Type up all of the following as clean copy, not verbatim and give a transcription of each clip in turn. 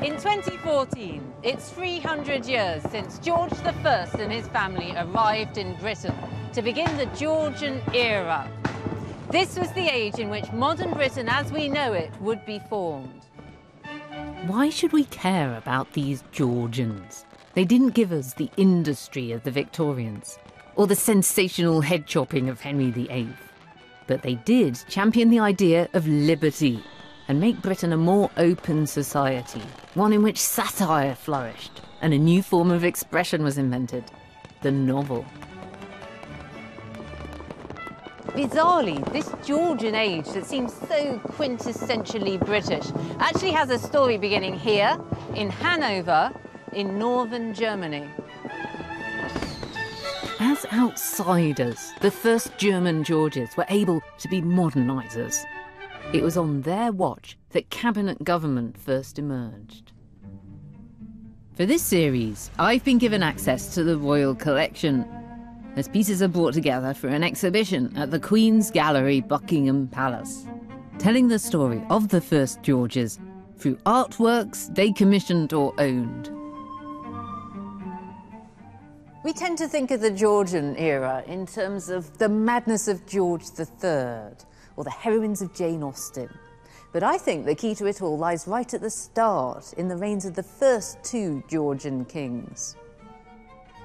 In 2014, it's 300 years since George I and his family arrived in Britain to begin the Georgian era. This was the age in which modern Britain as we know it would be formed. Why should we care about these Georgians? They didn't give us the industry of the Victorians or the sensational head-chopping of Henry VIII. But they did champion the idea of liberty and make Britain a more open society, one in which satire flourished and a new form of expression was invented, the novel. Bizarrely, this Georgian age that seems so quintessentially British actually has a story beginning here, in Hanover, in northern Germany. As outsiders, the first German Georges were able to be modernisers. It was on their watch that cabinet government first emerged. For this series, I've been given access to the royal collection, as pieces are brought together for an exhibition at the Queen's Gallery, Buckingham Palace, telling the story of the first Georges through artworks they commissioned or owned. We tend to think of the Georgian era in terms of the madness of George III, or the heroines of Jane Austen. But I think the key to it all lies right at the start, in the reigns of the first two Georgian kings.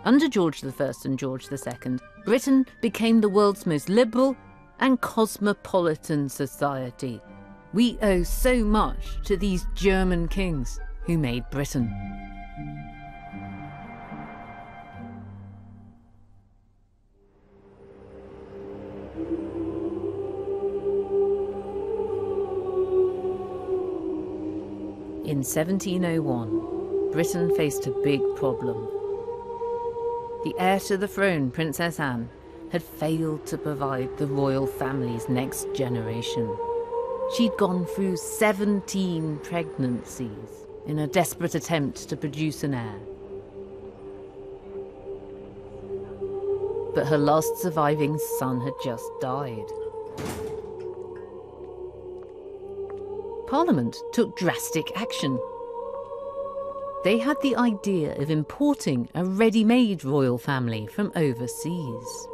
Under George I and George II, Britain became the world's most liberal and cosmopolitan society. We owe so much to these German kings who made Britain. In 1701, Britain faced a big problem. The heir to the throne, Princess Anne, had failed to provide the royal family's next generation. She'd gone through 17 pregnancies in a desperate attempt to produce an heir. But her last surviving son had just died. Parliament took drastic action. They had the idea of importing a ready-made royal family from overseas.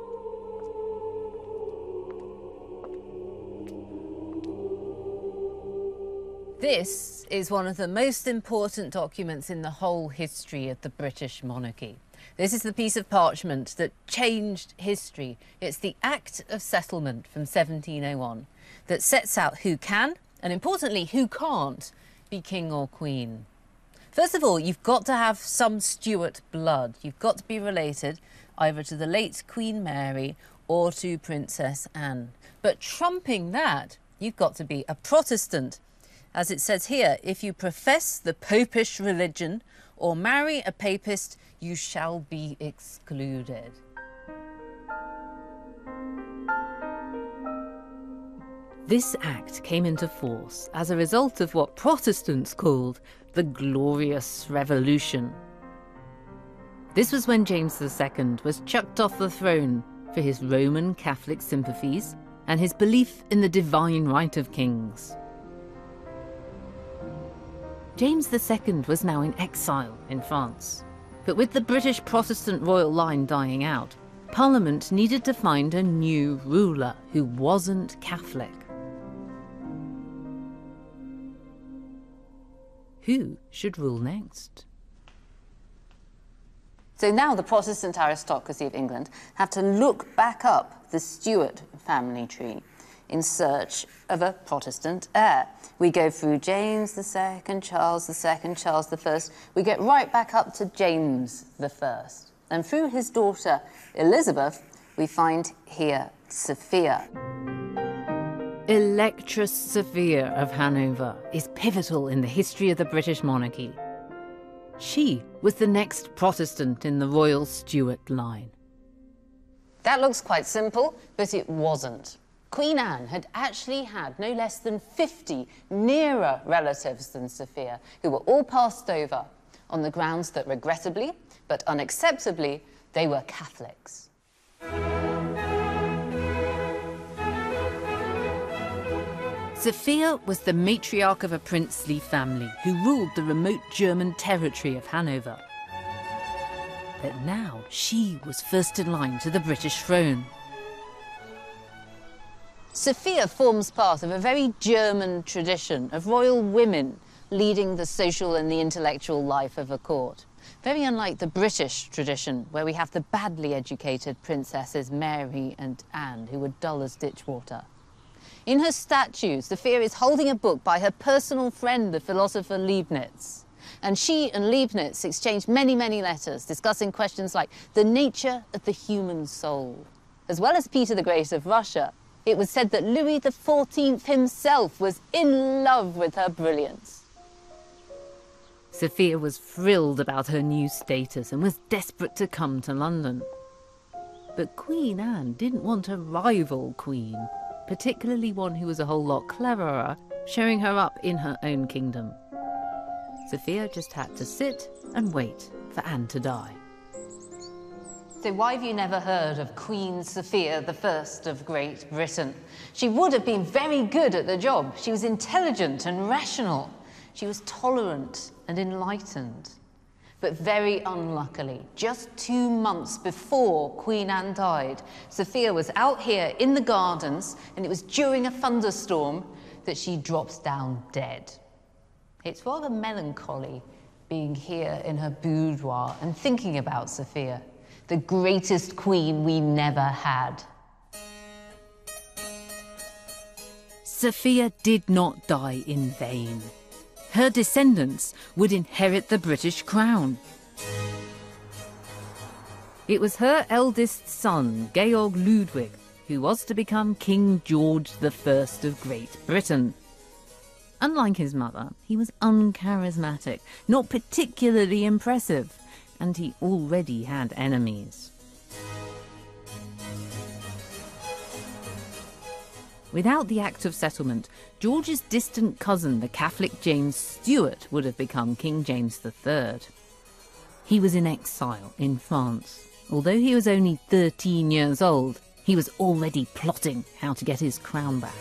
This is one of the most important documents in the whole history of the British monarchy. This is the piece of parchment that changed history. It's the Act of Settlement from 1701 that sets out who can, and importantly, who can't be king or queen. First of all, you've got to have some Stuart blood. You've got to be related either to the late Queen Mary or to Princess Anne. But trumping that, you've got to be a Protestant. As it says here, if you profess the popish religion or marry a papist, you shall be excluded. This act came into force as a result of what Protestants called the Glorious Revolution. This was when James II was chucked off the throne for his Roman Catholic sympathies and his belief in the divine right of kings. James II was now in exile in France, but with the British Protestant royal line dying out, Parliament needed to find a new ruler who wasn't Catholic. Who should rule next? So now the Protestant aristocracy of England have to look back up the Stuart family tree in search of a Protestant heir. We go through James II, Charles II, Charles I. We get right back up to James I. And through his daughter Elizabeth, we find here Sophia. Electress Sophia of Hanover is pivotal in the history of the British monarchy. She was the next Protestant in the royal Stuart line. That looks quite simple, but it wasn't. Queen Anne had actually had no less than 50 nearer relatives than Sophia, who were all passed over on the grounds that regrettably, but unacceptably, they were Catholics. Sophia was the matriarch of a princely family who ruled the remote German territory of Hanover. But now she was first in line to the British throne. Sophia forms part of a very German tradition of royal women leading the social and the intellectual life of a court. Very unlike the British tradition, where we have the badly educated princesses Mary and Anne, who were dull as ditch water. In her statue, Sophia is holding a book by her personal friend, the philosopher Leibniz. And she and Leibniz exchanged many, many letters discussing questions like the nature of the human soul. As well as Peter the Great of Russia, it was said that Louis XIV himself was in love with her brilliance. Sophia was thrilled about her new status and was desperate to come to London. But Queen Anne didn't want a rival queen, particularly one who was a whole lot cleverer, showing her up in her own kingdom. Sophia just had to sit and wait for Anne to die. So why have you never heard of Queen Sophia I of Great Britain? She would have been very good at the job. She was intelligent and rational. She was tolerant and enlightened. But very unluckily, just 2 months before Queen Anne died, Sophia was out here in the gardens, and it was during a thunderstorm that she drops down dead. It's rather melancholy being here in her boudoir and thinking about Sophia, the greatest queen we never had. Sophia did not die in vain. Her descendants would inherit the British crown. It was her eldest son, Georg Ludwig, who was to become King George I of Great Britain. Unlike his mother, he was uncharismatic, not particularly impressive, and he already had enemies. Without the Act of Settlement, George's distant cousin, the Catholic James Stuart, would have become King James III. He was in exile in France. Although he was only 13 years old, he was already plotting how to get his crown back.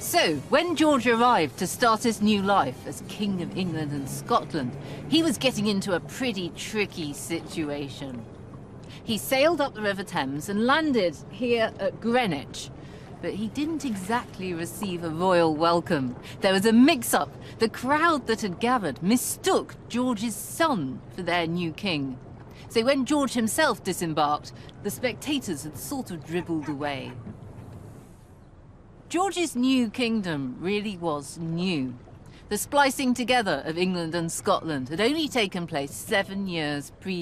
So, when George arrived to start his new life as King of England and Scotland, he was getting into a pretty tricky situation. He sailed up the River Thames and landed here at Greenwich, but he didn't exactly receive a royal welcome. There was a mix-up. The crowd that had gathered mistook George's son for their new king. So when George himself disembarked, the spectators had sort of dribbled away. George's new kingdom really was new. The splicing together of England and Scotland had only taken place 7 years previous.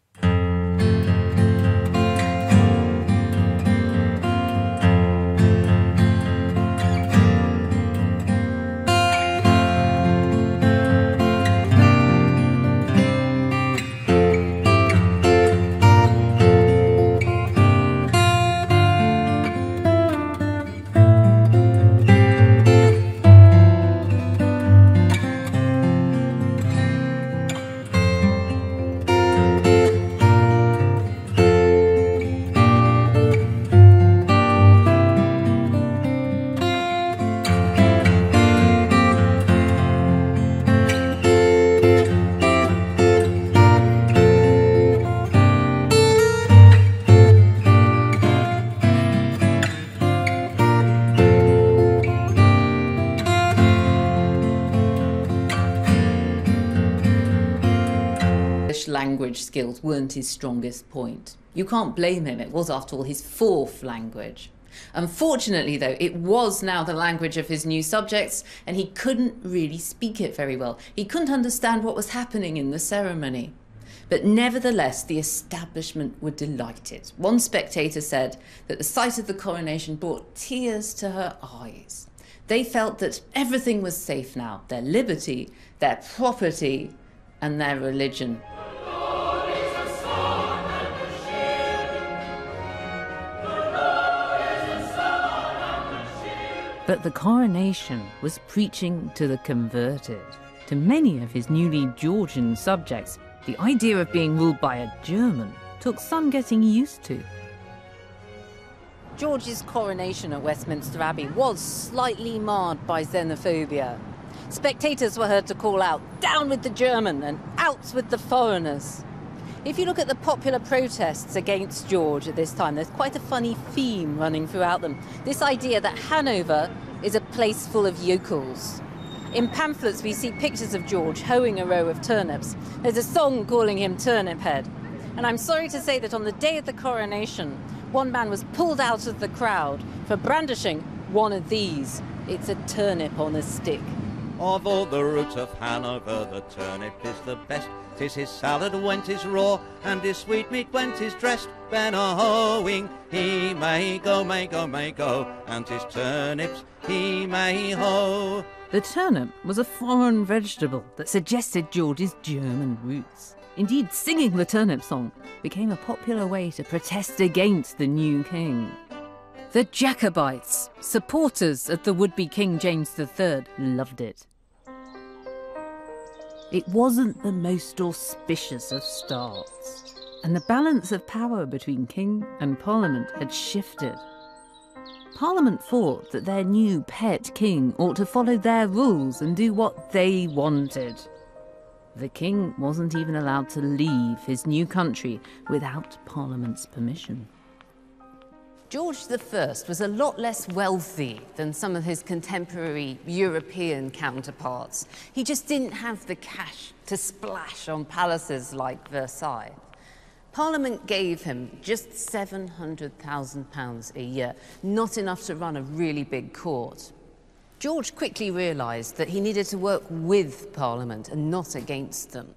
Language skills weren't his strongest point. You can't blame him, it was after all his fourth language. Unfortunately though, it was now the language of his new subjects and he couldn't really speak it very well. He couldn't understand what was happening in the ceremony. But nevertheless, the establishment were delighted. One spectator said that the sight of the coronation brought tears to her eyes. They felt that everything was safe now, their liberty, their property, and their religion. But the coronation was preaching to the converted. To many of his newly Georgian subjects, the idea of being ruled by a German took some getting used to. George's coronation at Westminster Abbey was slightly marred by xenophobia. Spectators were heard to call out, "Down with the German" and "Out with the foreigners." If you look at the popular protests against George at this time, there's quite a funny theme running throughout them. This idea that Hanover is a place full of yokels. In pamphlets, we see pictures of George hoeing a row of turnips. There's a song calling him Turnip Head. And I'm sorry to say that on the day of the coronation, one man was pulled out of the crowd for brandishing one of these. It's a turnip on a stick. Of all the roots of Hanover, the turnip is the best. 'Tis his salad when 'tis raw, and his sweetmeat when 'tis dressed. Ben a hoeing, he may go, may go, may go, and his turnips he may hoe. The turnip was a foreign vegetable that suggested George's German roots. Indeed, singing the turnip song became a popular way to protest against the new king. The Jacobites, supporters of the would-be King James III, loved it. It wasn't the most auspicious of starts, and the balance of power between king and parliament had shifted. Parliament thought that their new pet king ought to follow their rules and do what they wanted. The king wasn't even allowed to leave his new country without Parliament's permission. George I was a lot less wealthy than some of his contemporary European counterparts. He just didn't have the cash to splash on palaces like Versailles. Parliament gave him just £700,000 a year, not enough to run a really big court. George quickly realised that he needed to work with Parliament and not against them.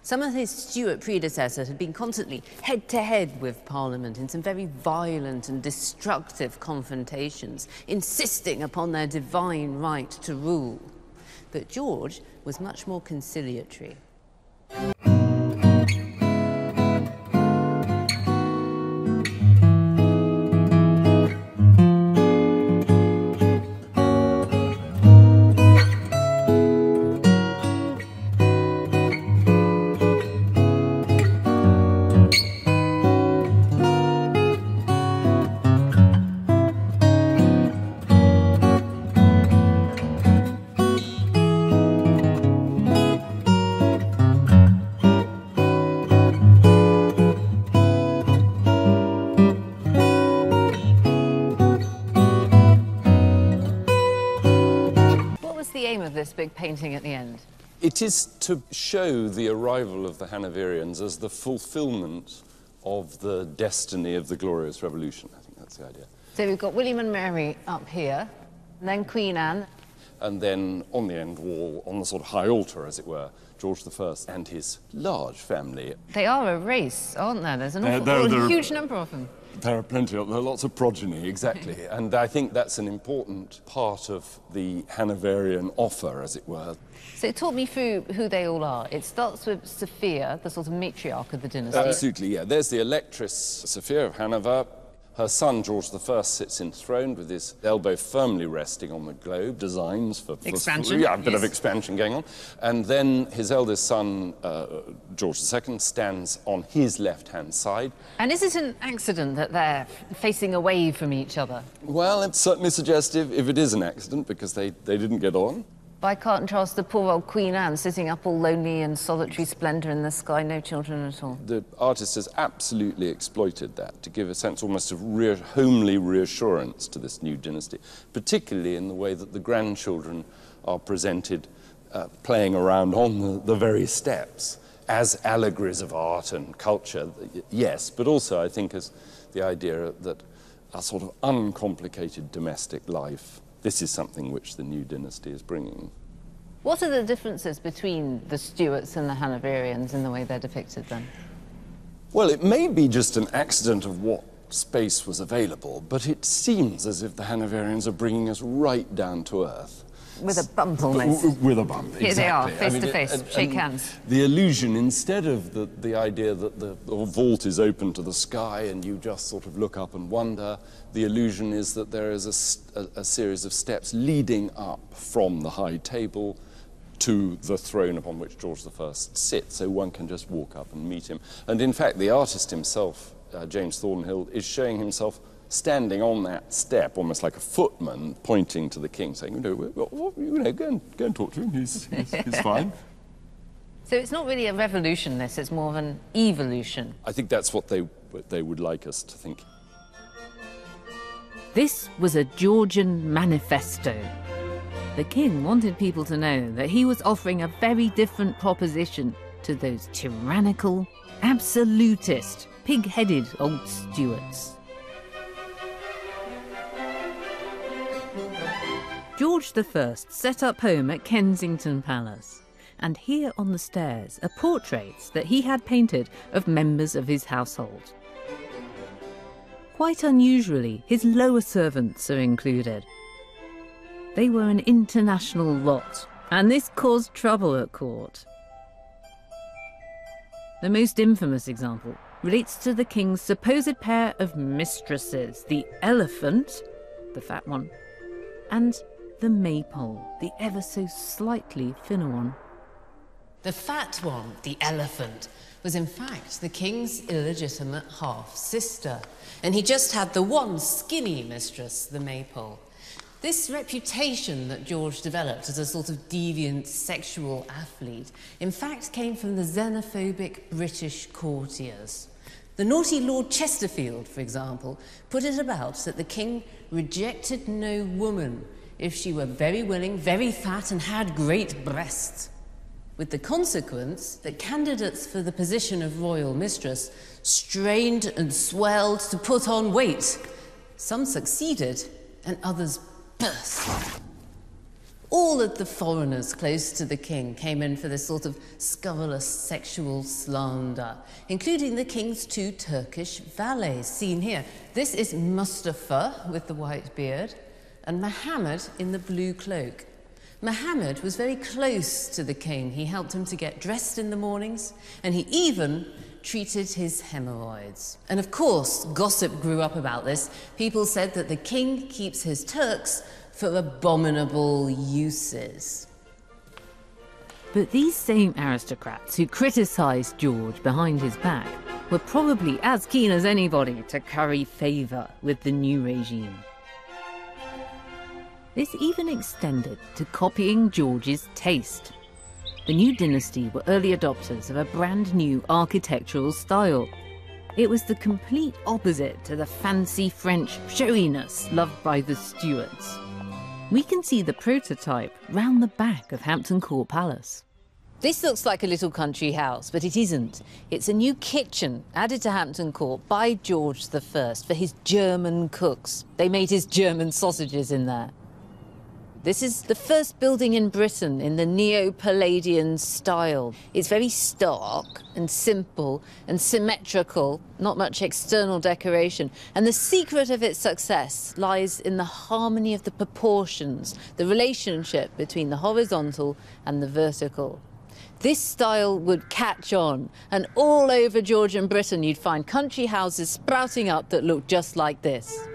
Some of his Stuart predecessors had been constantly head-to-head with Parliament in some very violent and destructive confrontations, insisting upon their divine right to rule. But George was much more conciliatory. This big painting at the end? It is to show the arrival of the Hanoverians as the fulfilment of the destiny of the Glorious Revolution. I think that's the idea. So we've got William and Mary up here, and then Queen Anne. And then on the end wall, on the sort of high altar, as it were, George I and his large family. They are a race, aren't there? There's an awful, huge number of them. There are plenty of them. There are lots of progeny, exactly. And I think that's an important part of the Hanoverian offer, as it were. So talk me through who they all are. It starts with Sophia, the sort of matriarch of the dynasty. Absolutely, yeah. There's the Electress Sophia of Hanover. Her son, George I, sits enthroned with his elbow firmly resting on the globe, designs for expansion. Yeah, a bit of expansion going on. And then his eldest son, George II, stands on his left-hand side. And is it an accident that they're facing away from each other? Well, it's certainly suggestive if it is an accident, because they didn't get on. By contrast, the poor old Queen Anne sitting up all lonely and solitary splendour in the sky, no children at all. The artist has absolutely exploited that to give a sense almost of homely reassurance to this new dynasty, particularly in the way that the grandchildren are presented playing around on the very steps as allegories of art and culture, yes, but also I think as the idea that a sort of uncomplicated domestic life. This is something which the new dynasty is bringing. What are the differences between the Stuarts and the Hanoverians in the way they're depicted then? Well, it may be just an accident of what space was available, but it seems as if the Hanoverians are bringing us right down to earth. With a bump almost. With a bump, exactly. Here they are, face to face, shake hands. The illusion, instead of the idea that the vault is open to the sky and you just sort of look up and wonder, the illusion is that there is a series of steps leading up from the high table to the throne upon which George I sits, so one can just walk up and meet him. And in fact, the artist himself, James Thornhill, is showing himself standing on that step, almost like a footman, pointing to the king, saying, go and talk to him, he's fine. So it's not really a revolution, this, it's more of an evolution. I think that's what they would like us to think. This was a Georgian manifesto. The king wanted people to know that he was offering a very different proposition to those tyrannical, absolutist, pig-headed old Stuarts. George I set up home at Kensington Palace, and here on the stairs are portraits that he had painted of members of his household. Quite unusually, his lower servants are included. They were an international lot, and this caused trouble at court. The most infamous example relates to the king's supposed pair of mistresses, the elephant, the fat one, and the maypole, the ever so slightly thinner one. The fat one, the elephant, was in fact the king's illegitimate half-sister, and he just had the one skinny mistress, the maypole. This reputation that George developed as a sort of deviant sexual athlete, in fact, came from the xenophobic British courtiers. The naughty Lord Chesterfield, for example, put it about that the king rejected no woman if she were very willing, very fat, and had great breasts, with the consequence that candidates for the position of royal mistress strained and swelled to put on weight. Some succeeded, and others burst. All of the foreigners close to the king came in for this sort of scurrilous sexual slander, including the king's two Turkish valets, seen here. This is Mustafa with the white beard, and Muhammad in the blue cloak. Muhammad was very close to the king. He helped him to get dressed in the mornings, and he even treated his hemorrhoids. And of course, gossip grew up about this. People said that the king keeps his Turks for abominable uses. But these same aristocrats who criticised George behind his back were probably as keen as anybody to curry favour with the new regime. This even extended to copying George's taste. The new dynasty were early adopters of a brand new architectural style. It was the complete opposite to the fancy French showiness loved by the Stuarts. We can see the prototype round the back of Hampton Court Palace. This looks like a little country house, but it isn't. It's a new kitchen added to Hampton Court by George I for his German cooks. They made his German sausages in there. This is the first building in Britain in the Neo-Palladian style. It's very stark and simple and symmetrical, not much external decoration. And the secret of its success lies in the harmony of the proportions, the relationship between the horizontal and the vertical. This style would catch on, and all over Georgian Britain you'd find country houses sprouting up that look just like this.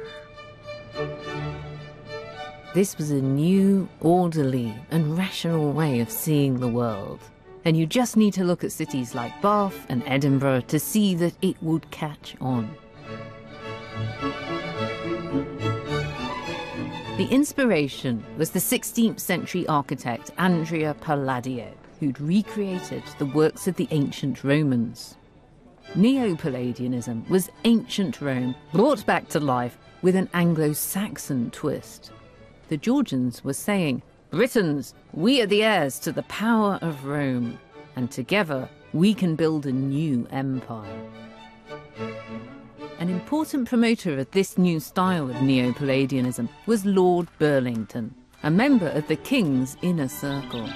This was a new, orderly and rational way of seeing the world. And you just need to look at cities like Bath and Edinburgh to see that it would catch on. The inspiration was the 16th century architect Andrea Palladio, who'd recreated the works of the ancient Romans. Neo-Palladianism was ancient Rome brought back to life with an Anglo-Saxon twist. The Georgians were saying, Britons, we are the heirs to the power of Rome, and together we can build a new empire. An important promoter of this new style of Neo-Palladianism was Lord Burlington, a member of the king's inner circle.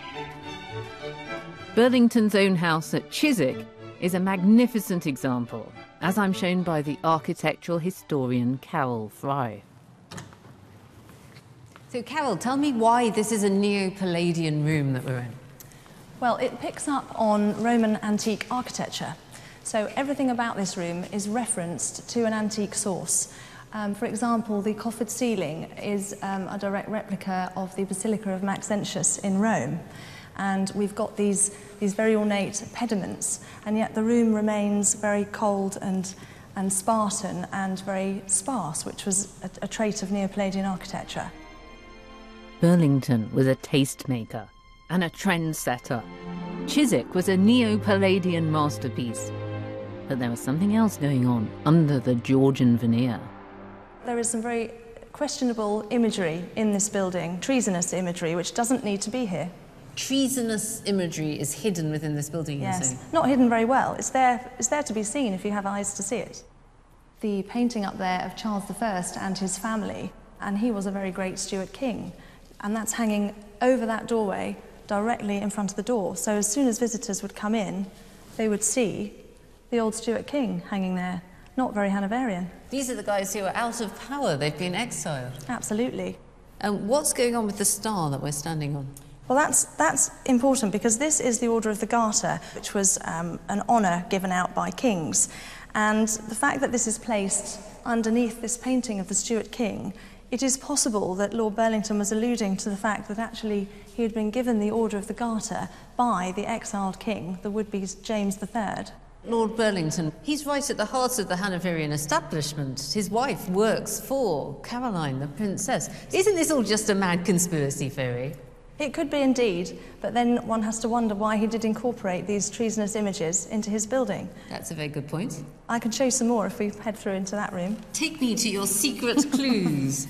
Burlington's own house at Chiswick is a magnificent example, as I'm shown by the architectural historian Carol Fry. So, Carol, tell me why this is a Neo-Palladian room that we're in. Well, it picks up on Roman antique architecture. So everything about this room is referenced to an antique source. For example, the coffered ceiling is a direct replica of the Basilica of Maxentius in Rome. And we've got these very ornate pediments, and yet the room remains very cold and and Spartan and very sparse, which was a trait of Neo-Palladian architecture. Burlington was a tastemaker and a trendsetter. Chiswick was a Neo-Palladian masterpiece. But there was something else going on under the Georgian veneer. There is some very questionable imagery in this building, treasonous imagery, which doesn't need to be here. Treasonous imagery is hidden within this building, you're Yes, saying? not hidden very well. It's there to be seen if you have eyes to see it. The painting up there of Charles I and his family, and he was a very great Stuart king, and that's hanging over that doorway directly in front of the door. So as soon as visitors would come in, they would see the old Stuart king hanging there. Not very Hanoverian. These are the guys who are out of power. They've been exiled. Absolutely. And what's going on with the star that we're standing on? Well, that's important because this is the Order of the Garter, which was an honour given out by kings. And the fact that this is placed underneath this painting of the Stuart king, it is possible that Lord Burlington was alluding to the fact that actually he had been given the Order of the Garter by the exiled king, the would-be James III. Lord Burlington, he's right at the heart of the Hanoverian establishment. His wife works for Caroline, the princess. Isn't this all just a mad conspiracy theory? It could be indeed, but then one has to wonder why he did incorporate these treasonous images into his building. That's a very good point. I can show you some more if we head through into that room. Take me to your secret clues.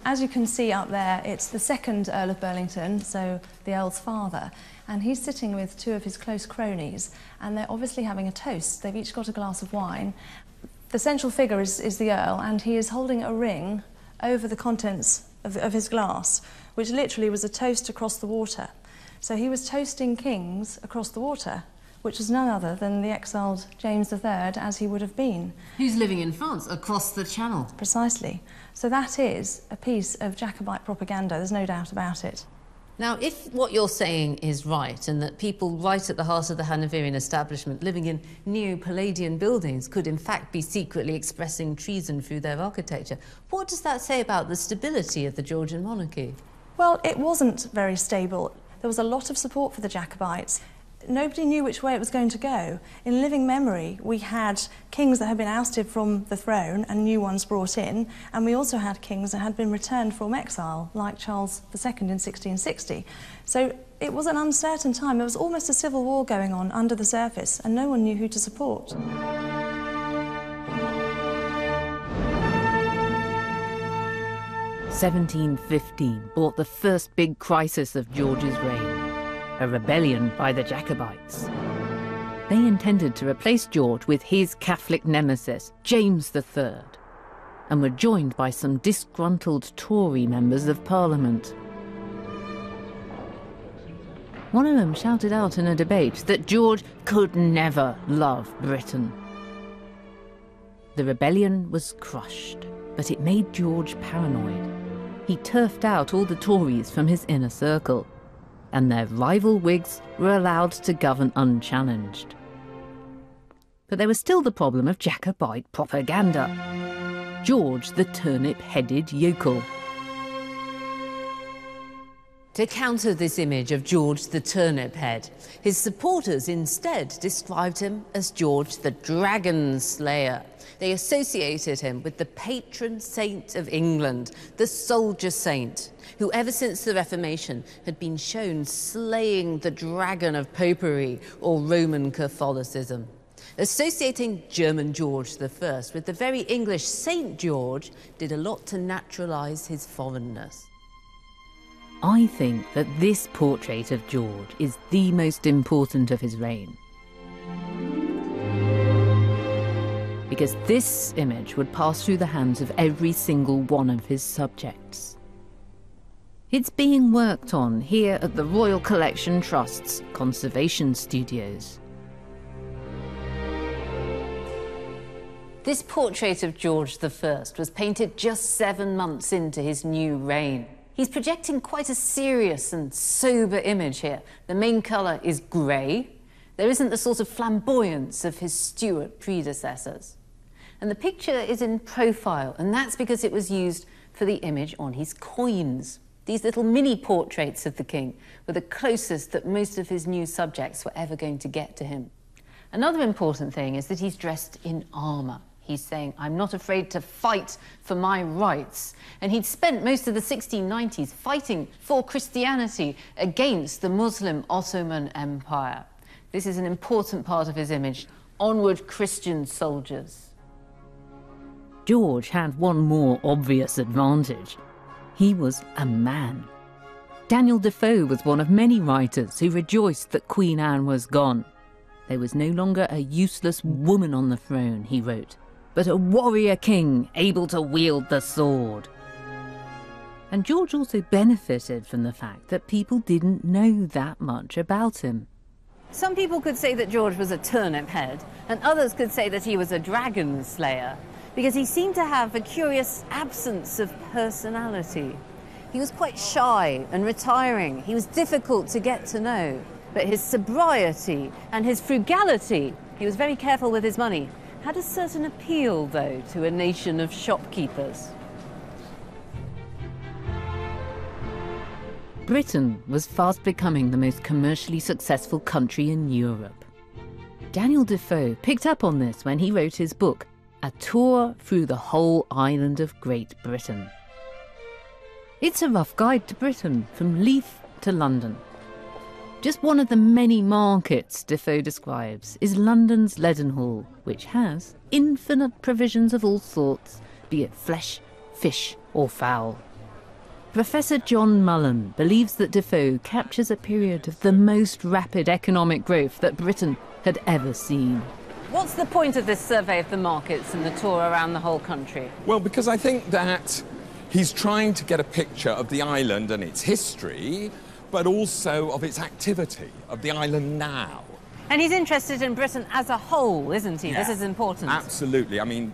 As you can see up there, it's the second Earl of Burlington, so the Earl's father, and he's sitting with two of his close cronies, and they're obviously having a toast. They've each got a glass of wine. The central figure is the Earl, and he is holding a ring over the contents of his glass, which literally was a toast across the water. So he was toasting kings across the water, which was none other than the exiled James III, as he would have been. Who's living in France, across the channel? Precisely. So that is a piece of Jacobite propaganda, there's no doubt about it. Now, if what you're saying is right, and that people right at the heart of the Hanoverian establishment living in Neo-Palladian buildings could in fact be secretly expressing treason through their architecture, what does that say about the stability of the Georgian monarchy? Well, it wasn't very stable. There was a lot of support for the Jacobites. Nobody knew which way it was going to go. In living memory, we had kings that had been ousted from the throne and new ones brought in, and we also had kings that had been returned from exile, like Charles II in 1660. So it was an uncertain time. There was almost a civil war going on under the surface, and no one knew who to support. (1715) brought the first big crisis of George's reign. A rebellion by the Jacobites. They intended to replace George with his Catholic nemesis, James III, and were joined by some disgruntled Tory members of Parliament. One of them shouted out in a debate that George could never love Britain. The rebellion was crushed, but it made George paranoid. He turfed out all the Tories from his inner circle, and their rival Whigs were allowed to govern unchallenged. But there was still the problem of Jacobite propaganda. George the turnip-headed yokel. To counter this image of George the turnip head, his supporters instead described him as George the Dragon Slayer. They associated him with the patron saint of England, the soldier saint, who ever since the Reformation had been shown slaying the dragon of popery or Roman Catholicism. Associating German George I with the very English Saint George did a lot to naturalise his foreignness. I think that this portrait of George is the most important of his reign. Because this image would pass through the hands of every single one of his subjects. It's being worked on here at the Royal Collection Trust's conservation studios. This portrait of George I was painted just 7 months into his new reign. He's projecting quite a serious and sober image here. The main colour is grey. There isn't the sort of flamboyance of his Stuart predecessors. And the picture is in profile, and that's because it was used for the image on his coins. These little mini portraits of the king were the closest that most of his new subjects were ever going to get to him. Another important thing is that he's dressed in armour. He's saying, I'm not afraid to fight for my rights. And he'd spent most of the 1690s fighting for Christianity against the Muslim Ottoman Empire. This is an important part of his image. Onward, Christian soldiers. George had one more obvious advantage. He was a man. Daniel Defoe was one of many writers who rejoiced that Queen Anne was gone. There was no longer a useless woman on the throne, he wrote, but a warrior king able to wield the sword. And George also benefited from the fact that people didn't know that much about him. Some people could say that George was a turnip head, and others could say that he was a dragon slayer, because he seemed to have a curious absence of personality. He was quite shy and retiring. He was difficult to get to know. But his sobriety and his frugality, he was very careful with his money, had a certain appeal, though, to a nation of shopkeepers. Britain was fast becoming the most commercially successful country in Europe. Daniel Defoe picked up on this when he wrote his book, A Tour Through the Whole Island of Great Britain. It's a rough guide to Britain, from Leith to London. Just one of the many markets Defoe describes is London's Leadenhall, which has infinite provisions of all sorts, be it flesh, fish or fowl. Professor John Mullen believes that Defoe captures a period of the most rapid economic growth that Britain had ever seen. What's the point of this survey of the markets and the tour around the whole country? Well, because I think that he's trying to get a picture of the island and its history, but also of its activity, of the island now. And he's interested in Britain as a whole, isn't he? Yeah. This is important. Absolutely. I mean,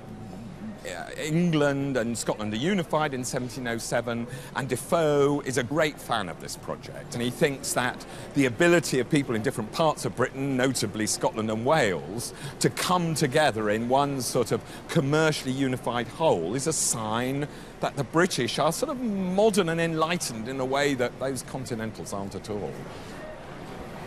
England and Scotland are unified in 1707, and Defoe is a great fan of this project, and he thinks that the ability of people in different parts of Britain, notably Scotland and Wales, to come together in one sort of commercially unified whole is a sign that the British are sort of modern and enlightened in a way that those continentals aren't at all.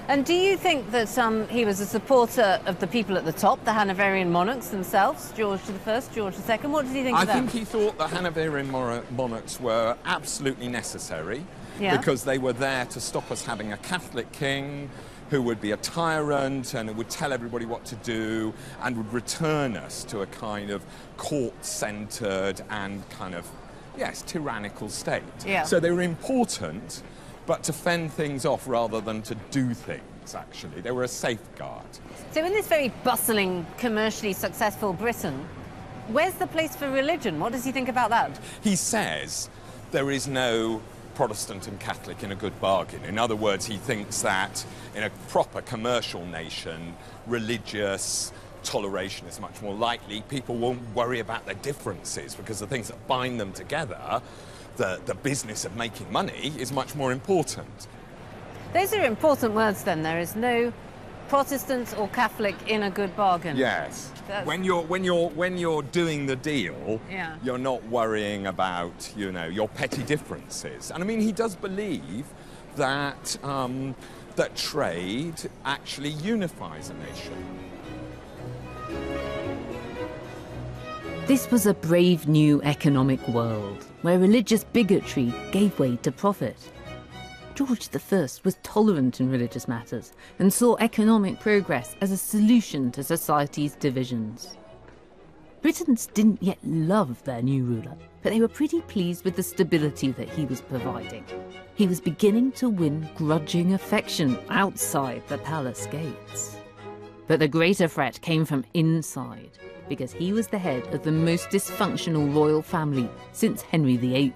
And do you think that he was a supporter of the people at the top, the Hanoverian monarchs themselves, George I, George II? What did he think of them? I think he thought the Hanoverian monarchs were absolutely necessary, because they were there to stop us having a Catholic king who would be a tyrant and who would tell everybody what to do and would return us to a kind of court-centred and kind of, yes, tyrannical state. Yeah. So they were important, but to fend things off rather than to do things, actually. They were a safeguard. So in this very bustling, commercially successful Britain, where's the place for religion? What does he think about that? He says there is no Protestant and Catholic in a good bargain. In other words, he thinks that in a proper commercial nation, religious toleration is much more likely. People won't worry about their differences because the things that bind them together, the business of making money, is much more important. Those are important words then. There is no Protestant or Catholic in a good bargain. Yes. When you're doing the deal, you're not worrying about, you know, your petty differences. And I mean, he does believe that that trade actually unifies a nation. This was a brave new economic world where religious bigotry gave way to profit. George I was tolerant in religious matters and saw economic progress as a solution to society's divisions. Britons didn't yet love their new ruler, but they were pretty pleased with the stability that he was providing. He was beginning to win grudging affection outside the palace gates. But the greater threat came from inside, because he was the head of the most dysfunctional royal family since Henry VIII.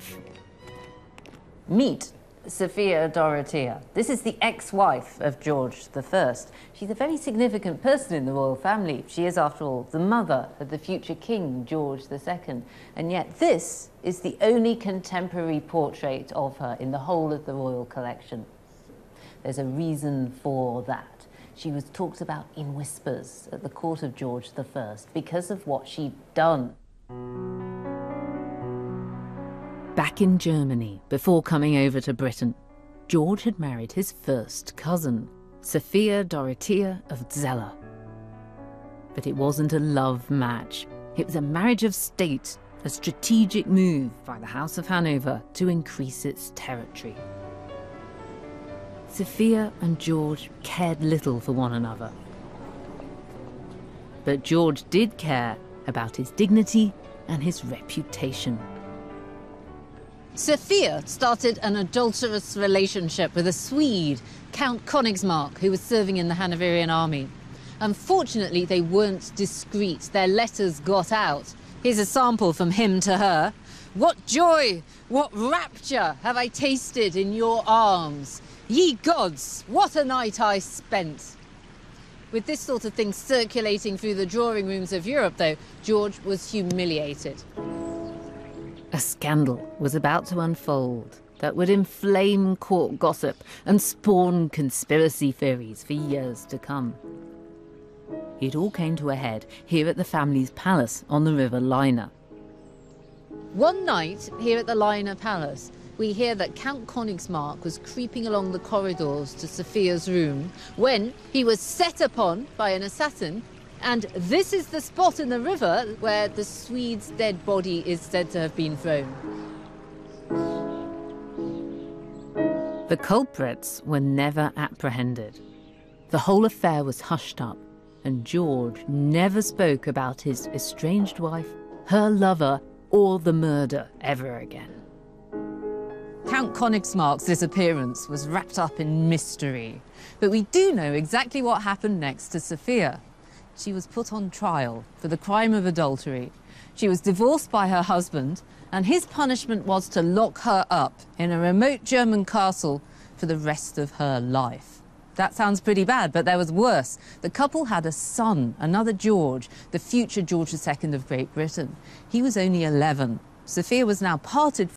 Meet Sophia Dorothea. This is the ex-wife of George I. She's a very significant person in the royal family. She is, after all, the mother of the future king, George II. And yet this is the only contemporary portrait of her in the whole of the royal collection. There's a reason for that. She was talked about in whispers at the court of George I because of what she'd done. Back in Germany, before coming over to Britain, George had married his first cousin, Sophia Dorothea of Zella. But it wasn't a love match. It was a marriage of state, a strategic move by the House of Hanover to increase its territory. Sophia and George cared little for one another. But George did care about his dignity and his reputation. Sophia started an adulterous relationship with a Swede, Count Königsmark, who was serving in the Hanoverian army. Unfortunately, they weren't discreet. Their letters got out. Here's a sample from him to her. "What joy, what rapture have I tasted in your arms! Ye gods, what a night I spent!" With this sort of thing circulating through the drawing rooms of Europe, though, George was humiliated. A scandal was about to unfold that would inflame court gossip and spawn conspiracy theories for years to come. It all came to a head here at the family's palace on the River Liner. One night, here at the Liner Palace, we hear that Count Königsmark was creeping along the corridors to Sophia's room when he was set upon by an assassin, and this is the spot in the river where the Swede's dead body is said to have been thrown. The culprits were never apprehended. The whole affair was hushed up, and George never spoke about his estranged wife, her lover, or the murder ever again. Count Königsmark's disappearance was wrapped up in mystery, but we do know exactly what happened next to Sophia. She was put on trial for the crime of adultery. She was divorced by her husband, and his punishment was to lock her up in a remote German castle for the rest of her life. That sounds pretty bad, but there was worse. The couple had a son, another George, the future George II of Great Britain. He was only 11. Sophia was now parted.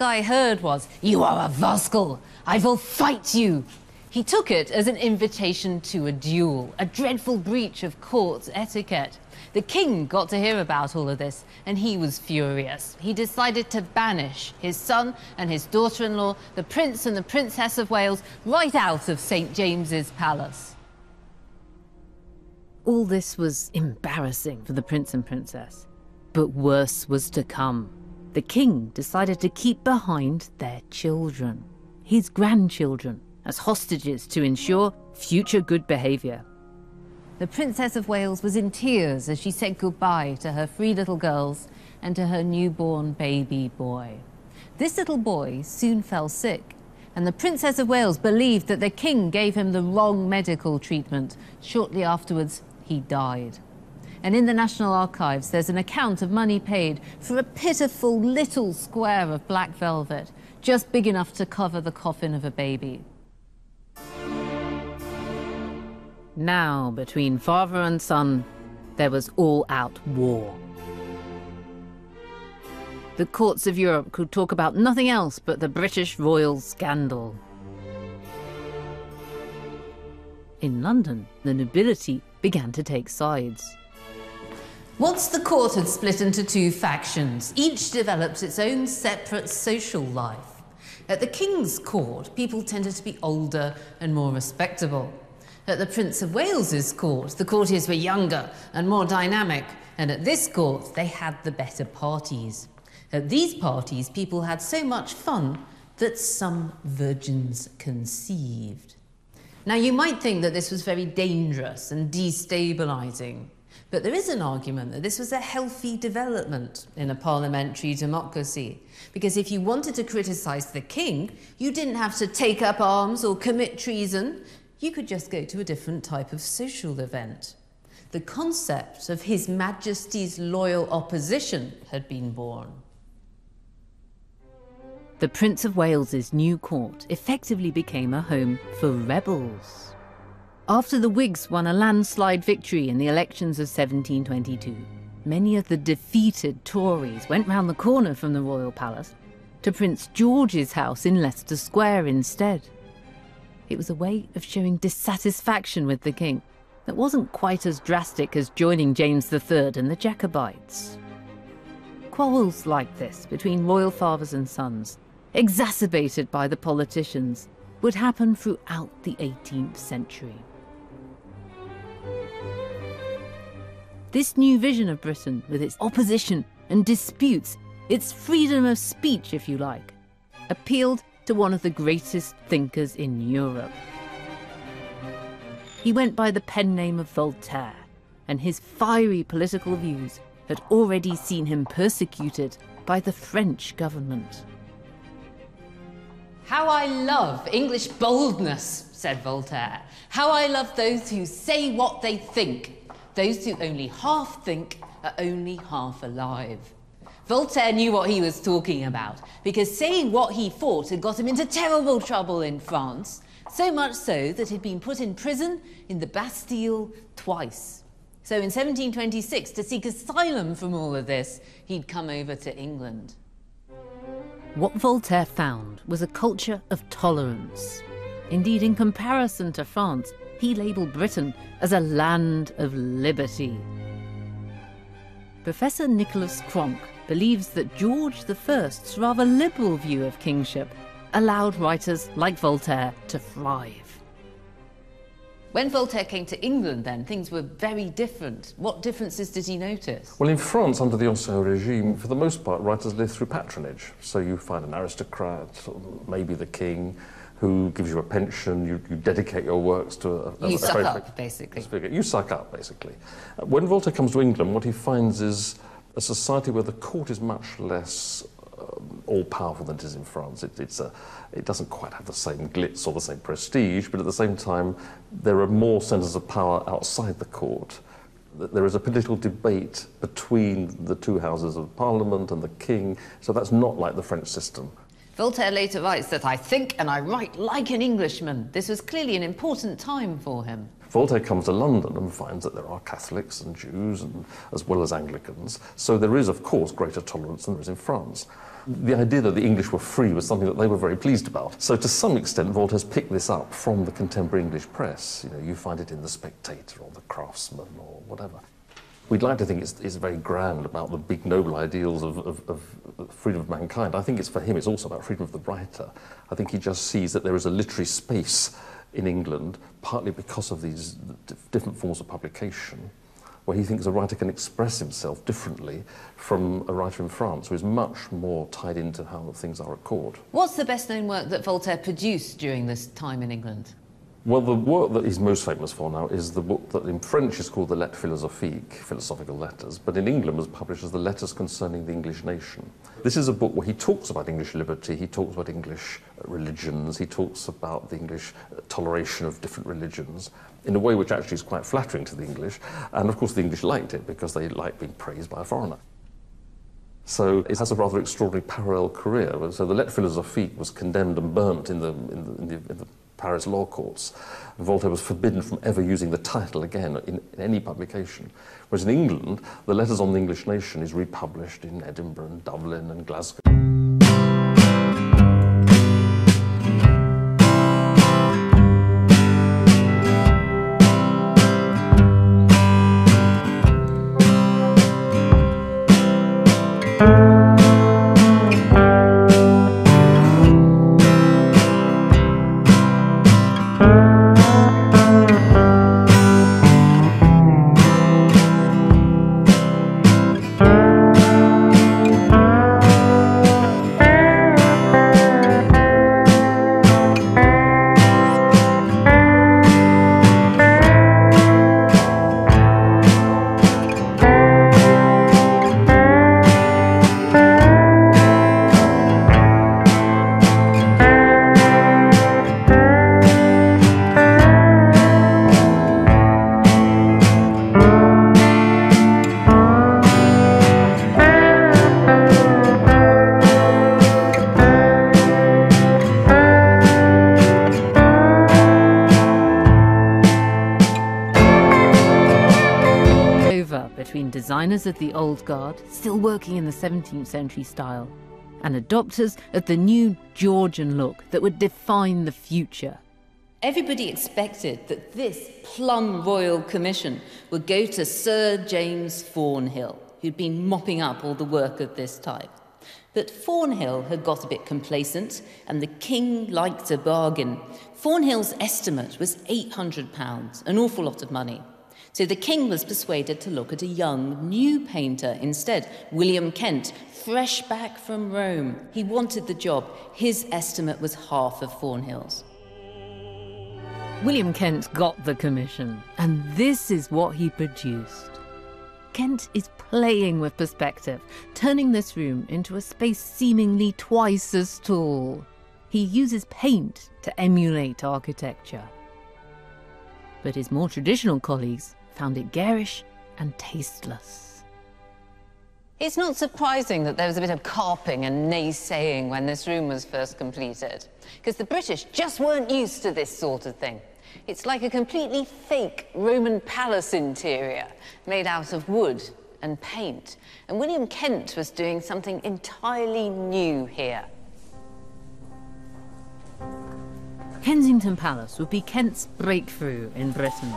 I heard was, "You are a Voskull, I will fight you." He took it as an invitation to a duel, a dreadful breach of court etiquette. The king got to hear about all of this, and he was furious. He decided to banish his son and his daughter-in-law, the Prince and the Princess of Wales, right out of St. James's Palace. All this was embarrassing for the Prince and Princess, but worse was to come. The king decided to keep behind their children, his grandchildren, as hostages to ensure future good behaviour. The Princess of Wales was in tears as she said goodbye to her 3 little girls and to her newborn baby boy. This little boy soon fell sick, and the Princess of Wales believed that the king gave him the wrong medical treatment. Shortly afterwards, he died. And in the National Archives, there's an account of money paid for a pitiful little square of black velvet, just big enough to cover the coffin of a baby. Now, between father and son, there was all-out war. The courts of Europe could talk about nothing else but the British royal scandal. In London, the nobility began to take sides. Once the court had split into 2 factions, each developed its own separate social life. At the king's court, people tended to be older and more respectable. At the Prince of Wales's court, the courtiers were younger and more dynamic, and at this court, they had the better parties. At these parties, people had so much fun that some virgins conceived. Now, you might think that this was very dangerous and destabilising, but there is an argument that this was a healthy development in a parliamentary democracy, because if you wanted to criticise the king, you didn't have to take up arms or commit treason. You could just go to a different type of social event. The concept of His Majesty's loyal opposition had been born. The Prince of Wales's new court effectively became a home for rebels. After the Whigs won a landslide victory in the elections of 1722, many of the defeated Tories went round the corner from the royal palace to Prince George's house in Leicester Square instead. It was a way of showing dissatisfaction with the king that wasn't quite as drastic as joining James III and the Jacobites. Quarrels like this between royal fathers and sons, exacerbated by the politicians, would happen throughout the 18th century. This new vision of Britain, with its opposition and disputes, its freedom of speech, if you like, appealed to one of the greatest thinkers in Europe. He went by the pen name of Voltaire, and his fiery political views had already seen him persecuted by the French government. "How I love English boldness," said Voltaire. "How I love those who say what they think. Those who only half think are only half alive." Voltaire knew what he was talking about, because saying what he thought had got him into terrible trouble in France, so much so that he'd been put in prison in the Bastille twice. So in 1726, to seek asylum from all of this, he'd come over to England. What Voltaire found was a culture of tolerance. Indeed, in comparison to France, he labelled Britain as a land of liberty. Professor Nicholas Cronk believes that George I's rather liberal view of kingship allowed writers like Voltaire to thrive. When Voltaire came to England then, things were very different. What differences did he notice? Well, in France, under the Ancien regime, for the most part, writers live through patronage. So you find an aristocrat, maybe the king, who gives you a pension, you dedicate your works to You suck up, basically. You suck up, basically. When Voltaire comes to England, what he finds is a society where the court is much less all-powerful than it is in France. It doesn't quite have the same glitz or the same prestige, but at the same time, there are more centres of power outside the court. There is a political debate between the two houses of Parliament and the king, so that's not like the French system. Voltaire later writes that "I think and I write like an Englishman." This was clearly an important time for him. Voltaire comes to London and finds that there are Catholics and Jews, as well as Anglicans, so there is, of course, greater tolerance than there is in France. The idea that the English were free was something that they were very pleased about. So to some extent, Voltaire's picked this up from the contemporary English press. You find it in The Spectator or The Craftsman or whatever. We'd like to think it's very grand about the big noble ideals of freedom of mankind. I think for him it's also about freedom of the writer. I think he just sees that there is a literary space in England, partly because of these different forms of publication, where he thinks a writer can express himself differently from a writer in France, who is much more tied into how things are at court. What's the best-known work that Voltaire produced during this time in England? Well, the work that he's most famous for now is the book that in French is called the Lettres philosophiques, philosophical letters, but in England was published as the Letters Concerning the English Nation. This is a book where he talks about English liberty, he talks about English religions, he talks about the English toleration of different religions, in a way which actually is quite flattering to the English, and of course the English liked it because they like being praised by a foreigner. So it has a rather extraordinary parallel career. So the Lettres philosophiques was condemned and burnt in the Paris law courts. And Voltaire was forbidden from ever using the title again in any publication. Whereas in England, the Letters on the English Nation is republished in Edinburgh and Dublin and Glasgow. designers of the old guard, still working in the 17th century style, and adopters of the new Georgian look that would define the future. Everybody expected that this plum royal commission would go to Sir James Thornhill, who'd been mopping up all the work of this type. But Thornhill had got a bit complacent, and the king liked a bargain. Thornhill's estimate was £800, an awful lot of money. So the king was persuaded to look at a young, new painter instead, William Kent, fresh back from Rome. He wanted the job. His estimate was half of Thornhill's. William Kent got the commission, and this is what he produced. Kent is playing with perspective, turning this room into a space seemingly twice as tall. He uses paint to emulate architecture. But his more traditional colleagues found it garish and tasteless. It's not surprising that there was a bit of carping and naysaying when this room was first completed, because the British just weren't used to this sort of thing. It's like a completely fake Roman palace interior made out of wood and paint. And William Kent was doing something entirely new here. Kensington Palace would be Kent's breakthrough in Britain.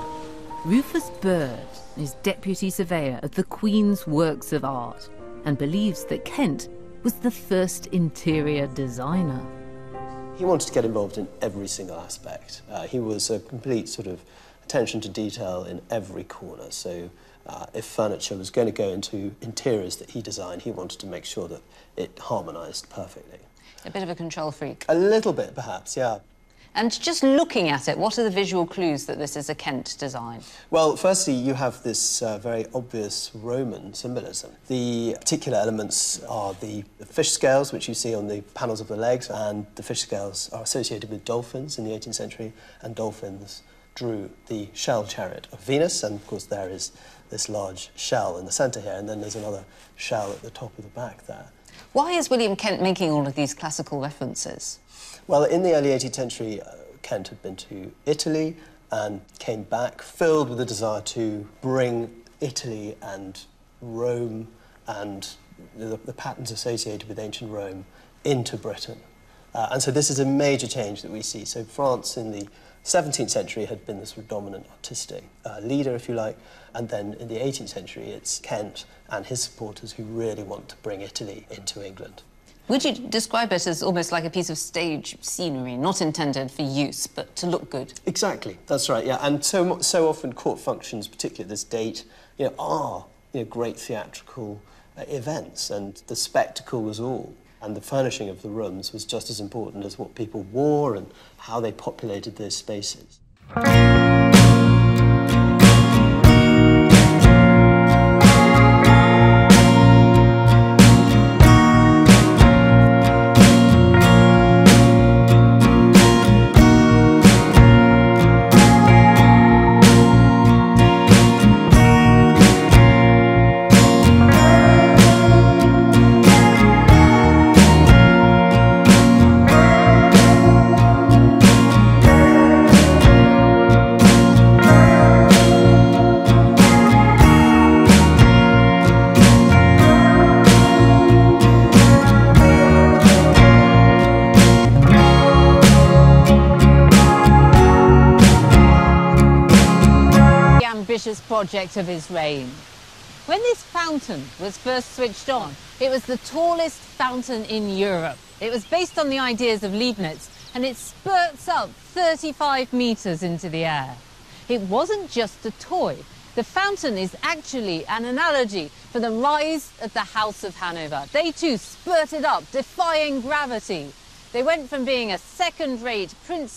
Rufus Bird is deputy surveyor of the Queen's Works of Art and believes that Kent was the first interior designer. He wanted to get involved in every single aspect. He was a complete sort of attention to detail in every corner. So if furniture was going to go into interiors that he designed, he wanted to make sure that it harmonised perfectly. A bit of a control freak. A little bit, perhaps, yeah. And just looking at it, what are the visual clues that this is a Kent design? Well, firstly, you have this very obvious Roman symbolism. The particular elements are the fish scales, which you see on the panels of the legs, and the fish scales are associated with dolphins in the 18th century, and dolphins drew the shell chariot of Venus, and of course there is this large shell in the centre here, and then there's another shell at the top of the back there. Why is William Kent making all of these classical references? Well, in the early 18th century, Kent had been to Italy and came back filled with a desire to bring Italy and Rome and the patterns associated with ancient Rome into Britain. And so this is a major change that we see. So France in the 17th century had been the sort of dominant artistic leader, if you like, and then in the 18th century it's Kent and his supporters who really want to bring Italy into England. Would you describe it as almost like a piece of stage scenery, not intended for use, but to look good? Exactly, that's right, yeah. And so often court functions, particularly at this date, are great theatrical events, and the spectacle was all. And the furnishing of the rooms was just as important as what people wore and how they populated those spaces. Project of his reign. When this fountain was first switched on, it was the tallest fountain in Europe. It was based on the ideas of Leibniz, and it spurts up 35 metres into the air. It wasn't just a toy. The fountain is actually an analogy for the rise of the House of Hanover. They too spurted up, defying gravity. They went from being a second-rate prince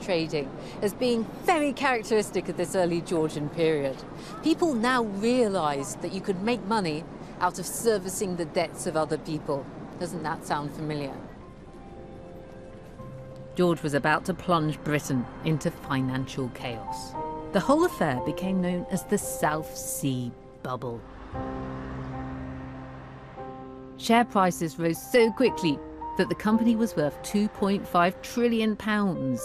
trading as being very characteristic of this early Georgian period. People now realised that you could make money out of servicing the debts of other people. Doesn't that sound familiar? George was about to plunge Britain into financial chaos. The whole affair became known as the South Sea Bubble. Share prices rose so quickly that the company was worth £2.5 trillion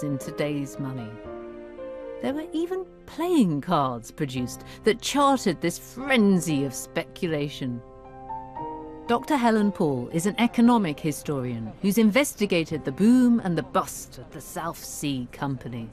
in today's money. There were even playing cards produced that charted this frenzy of speculation. Dr. Helen Paul is an economic historian who's investigated the boom and the bust of the South Sea Company.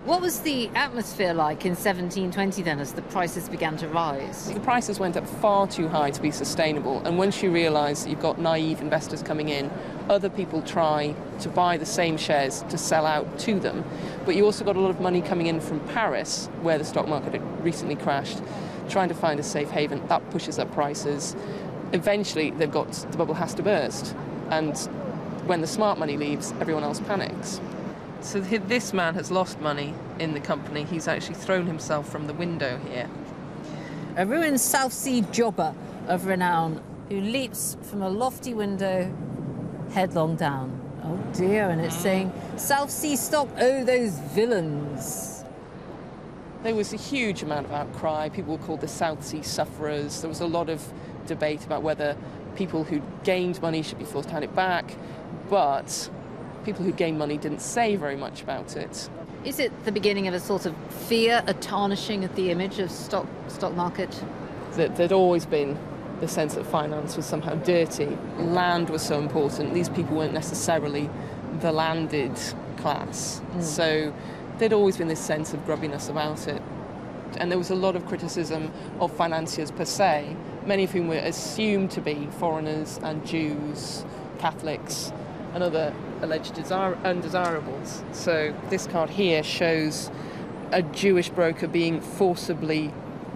What was the atmosphere like in 1720 then as the prices began to rise? The prices went up far too high to be sustainable, and once you realise that you've got naive investors coming in, other people try to buy the same shares to sell out to them. But you also got a lot of money coming in from Paris, where the stock market had recently crashed, trying to find a safe haven. That pushes up prices. Eventually the bubble has to burst, and when the smart money leaves, everyone else panics. So this man has lost money in the company. He's actually thrown himself from the window here. A ruined South Sea jobber of renown who leaps from a lofty window headlong down. Oh dear, and it's saying, South Sea stock, oh those villains. There was a huge amount of outcry. People were called the South Sea sufferers. There was a lot of debate about whether people who gained money should be forced to hand it back, but people who gained money didn't say very much about it. Is it the beginning of a sort of fear, a tarnishing of the image of stock market? There'd always been the sense that finance was somehow dirty. Land was so important. These people weren't necessarily the landed class. So there'd always been this sense of grubbiness about it. And there was a lot of criticism of financiers per se, many of whom were assumed to be foreigners and Jews, Catholics, and other alleged undesirables. So this card here shows a Jewish broker being forcibly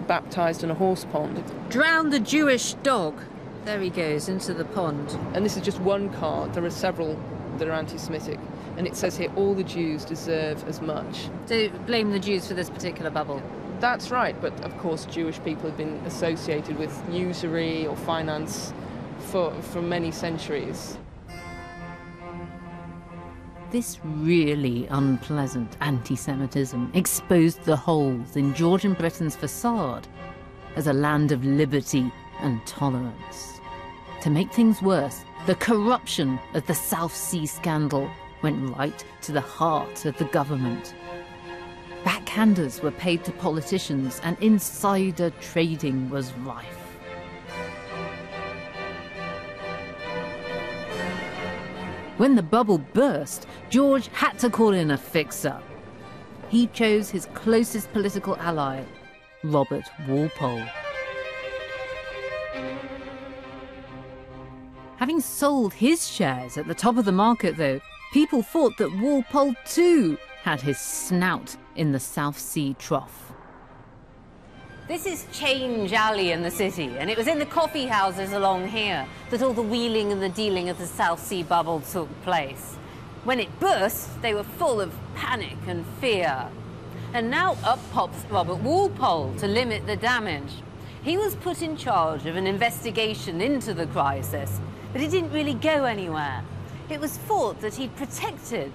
baptised in a horse pond. Drown the Jewish dog. There he goes, into the pond. And this is just one card. There are several that are anti-Semitic. And it says here, all the Jews deserve as much. So blame the Jews for this particular bubble. That's right, but of course Jewish people have been associated with usury or finance for many centuries. This really unpleasant anti-Semitism exposed the holes in Georgian Britain's facade as a land of liberty and tolerance. To make things worse, the corruption of the South Sea scandal went right to the heart of the government. Backhanders were paid to politicians and insider trading was rife. When the bubble burst, George had to call in a fixer. He chose his closest political ally, Robert Walpole. Having sold his shares at the top of the market, though, people thought that Walpole too had his snout in the South Sea trough. This is Change Alley in the city, and it was in the coffee houses along here that all the wheeling and the dealing of the South Sea bubble took place. When it burst, they were full of panic and fear. And now up pops Robert Walpole to limit the damage. He was put in charge of an investigation into the crisis, but it didn't really go anywhere. It was thought that he'd protected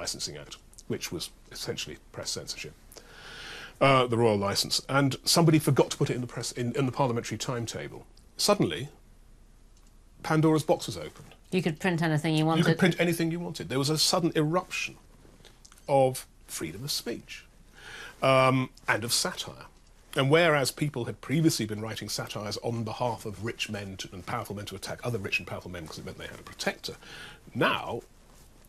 Licensing Act, which was essentially press censorship. The royal licence, and somebody forgot to put it in the press in the parliamentary timetable. Suddenly, Pandora's box was opened. You could print anything you wanted. You could print anything you wanted. There was a sudden eruption of freedom of speech and of satire. And whereas people had previously been writing satires on behalf of rich men and powerful men to attack other rich and powerful men because it meant they had a protector, now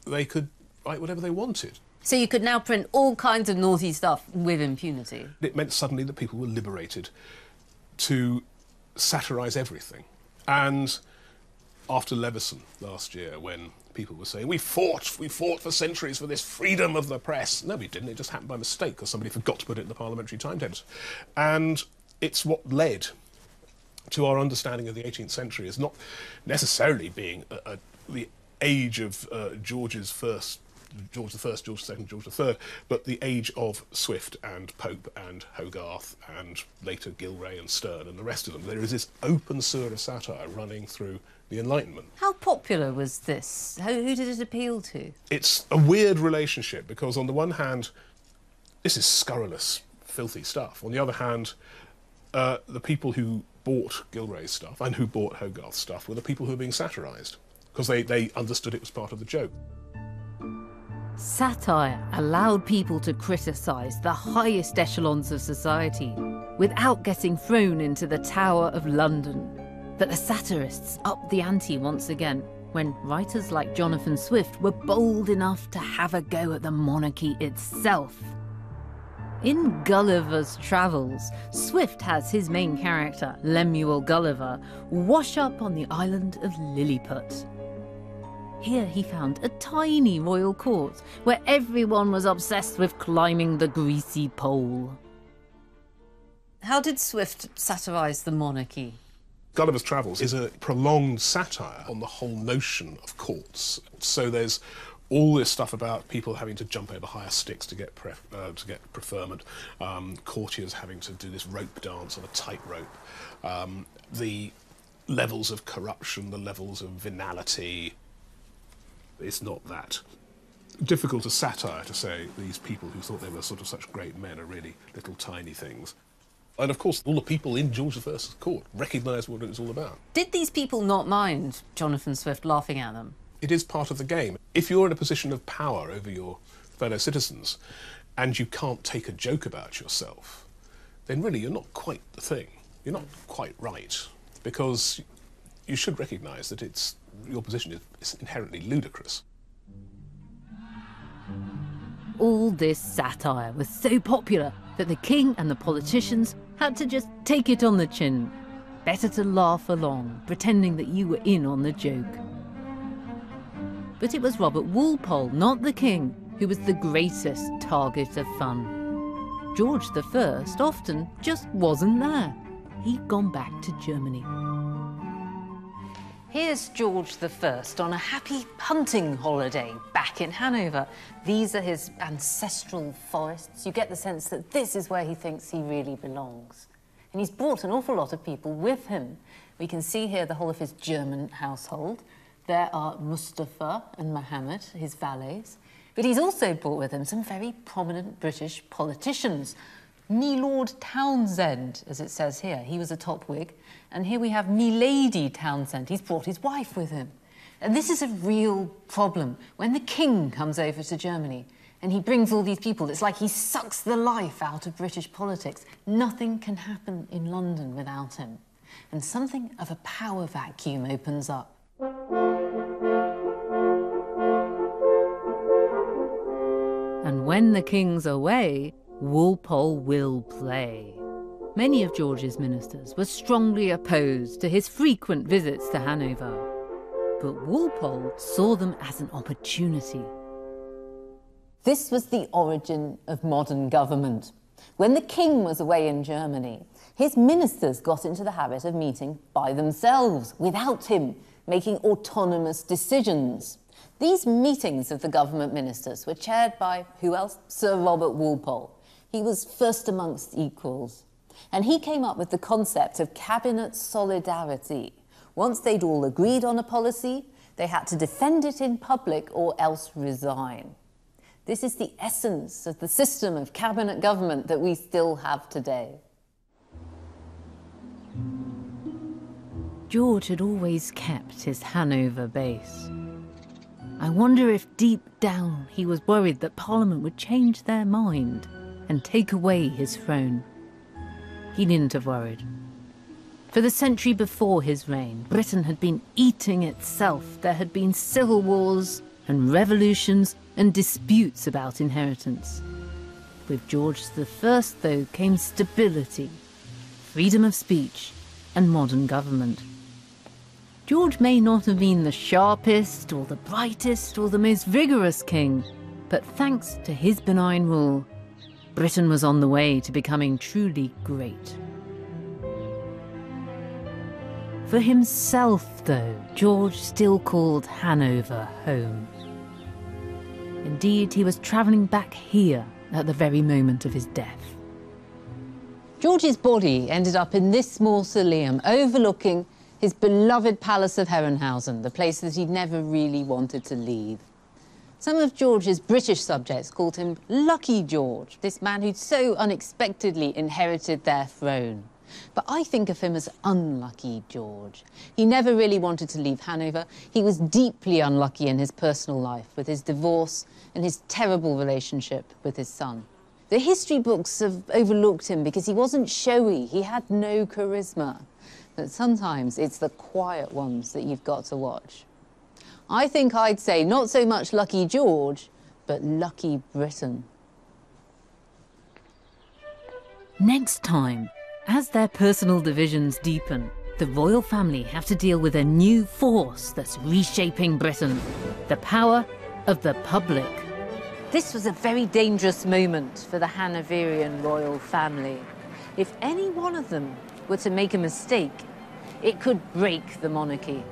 they could write whatever they wanted. So you could now print all kinds of naughty stuff with impunity. It meant suddenly that people were liberated to satirise everything. And after Leveson last year, when people were saying, we fought for centuries for this freedom of the press. No, we didn't. It just happened by mistake because somebody forgot to put it in the parliamentary timetables. And it's what led to our understanding of the 18th century as not necessarily being the age of George I, George II, George III, but the age of Swift and Pope and Hogarth and later Gilray and Sterne and the rest of them. There is this open sewer of satire running through the Enlightenment. How popular was this? Who did it appeal to? It's a weird relationship because on the one hand, this is scurrilous, filthy stuff. On the other hand, the people who bought Gilray's stuff and who bought Hogarth's stuff were the people who were being satirised because they understood it was part of the joke. Satire allowed people to criticise the highest echelons of society without getting thrown into the Tower of London. But the satirists upped the ante once again when writers like Jonathan Swift were bold enough to have a go at the monarchy itself. In Gulliver's Travels, Swift has his main character, Lemuel Gulliver, wash up on the island of Lilliput. Here he found a tiny royal court where everyone was obsessed with climbing the greasy pole. How did Swift satirise the monarchy? Gulliver's Travels is a prolonged satire on the whole notion of courts. So there's all this stuff about people having to jump over higher sticks to get preferment, courtiers having to do this rope dance on a tightrope, the levels of corruption, the levels of venality. It's not that difficult a satire to say these people who thought they were sort of such great men are really little tiny things. And of course, all the people in George I's court recognised what it was all about. Did these people not mind Jonathan Swift laughing at them? It is part of the game. If you're in a position of power over your fellow citizens and you can't take a joke about yourself, then really you're not quite the thing. You're not quite right, because you should recognise that your position is inherently ludicrous. All this satire was so popular that the king and the politicians had to just take it on the chin. Better to laugh along, pretending that you were in on the joke. But it was Robert Walpole, not the king, who was the greatest target of fun. George I often just wasn't there. He'd gone back to Germany. Here's George I on a happy hunting holiday back in Hanover. These are his ancestral forests. You get the sense that this is where he thinks he really belongs. And he's brought an awful lot of people with him. We can see here the whole of his German household. There are Mustafa and Mohammed, his valets. But he's also brought with him some very prominent British politicians. Me Lord Townsend, as it says here, he was a top Whig. And here we have Me Lady Townsend. He's brought his wife with him. And this is a real problem. When the king comes over to Germany and he brings all these people, it's like he sucks the life out of British politics. Nothing can happen in London without him. And something of a power vacuum opens up. And when the king's away, Walpole will play. Many of George's ministers were strongly opposed to his frequent visits to Hanover, but Walpole saw them as an opportunity. This was the origin of modern government. When the king was away in Germany, his ministers got into the habit of meeting by themselves, without him, making autonomous decisions. These meetings of the government ministers were chaired by, who else? Sir Robert Walpole. He was first amongst equals. And he came up with the concept of cabinet solidarity. Once they'd all agreed on a policy, they had to defend it in public or else resign. This is the essence of the system of cabinet government that we still have today. George had always kept his Hanover base. I wonder if deep down he was worried that Parliament would change their mind and take away his throne. He needn't have worried. For the century before his reign, Britain had been eating itself. There had been civil wars and revolutions and disputes about inheritance. With George I, though, came stability, freedom of speech, and modern government. George may not have been the sharpest or the brightest or the most vigorous king, but thanks to his benign rule, Britain was on the way to becoming truly great. For himself, though, George still called Hanover home. Indeed, he was travelling back here at the very moment of his death. George's body ended up in this mausoleum overlooking his beloved Palace of Herrenhausen, the place that he'd never really wanted to leave. Some of George's British subjects called him Lucky George, this man who'd so unexpectedly inherited their throne. But I think of him as Unlucky George. He never really wanted to leave Hanover. He was deeply unlucky in his personal life, with his divorce and his terrible relationship with his son. The history books have overlooked him because he wasn't showy, he had no charisma. But sometimes it's the quiet ones that you've got to watch. I think I'd say not so much Lucky George, but Lucky Britain. Next time, as their personal divisions deepen, the royal family have to deal with a new force that's reshaping Britain, the power of the public. This was a very dangerous moment for the Hanoverian royal family. If any one of them were to make a mistake, it could break the monarchy.